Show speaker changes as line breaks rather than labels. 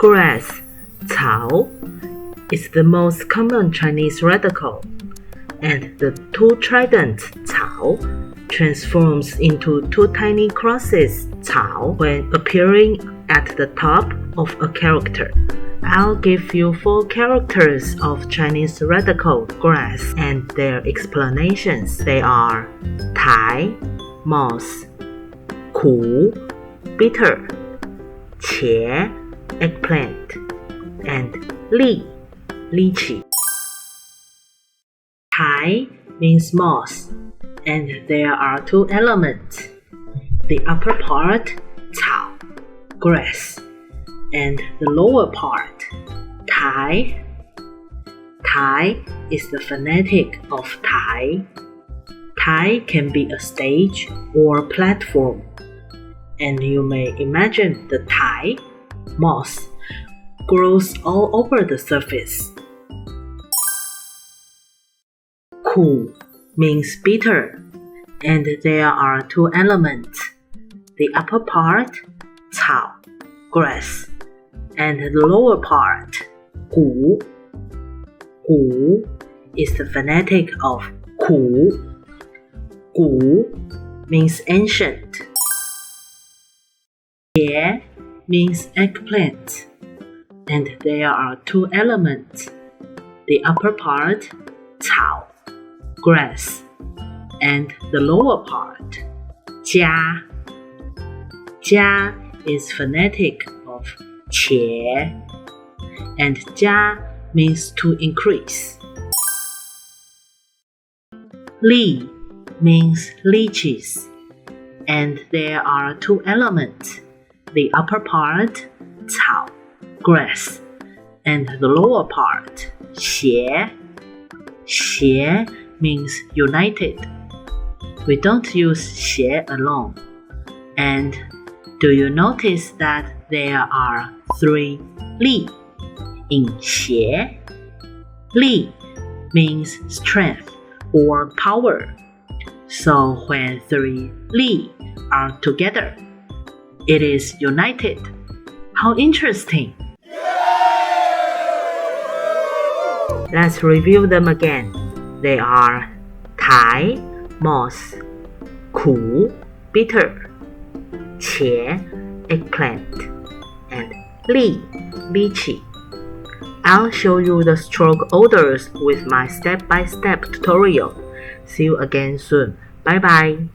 Grass, 草 is the most common Chinese radical, and the two tridents 草 transforms into two tiny crosses 草 when appearing at the top of a character. I'll give you 4 characters of Chinese radical grass and their explanations. They are 苔 moss, 苦 bitter, 茄 eggplant, and 栗 lychee. Tai means moss, and there are 2 elements. The upper part, 草 grass, and the lower part, 苔. Tai is the phonetic of Tai. Tai can be a stage or platform, and you may imagine the Tai, moss, grows all over the surface. 苦 means bitter, and there are 2 elements. The upper part, 草 grass, and the lower part, 谷. 谷 is the phonetic of 苦. 谷 means ancient. 茄 means eggplant, and there are 2 elements. The upper part, 草 grass, and the lower part, 家. 家 is phonetic of 茄, and 家 means to increase. 栗 means lychees, and there are 2 elements. The upper part, 草 grass, and the lower part, 协. 协 means united. We don't use 协 alone. And do you notice that there are 3 li in 协? Li means strength or power. So when 3 li are together, it is united. How interesting! Let's review them again. They are 苔 moss, 苦 bitter, 茄 eggplant, and 栗 lychee. I'll show you the stroke orders with my step-by-step tutorial. See you again soon. Bye bye.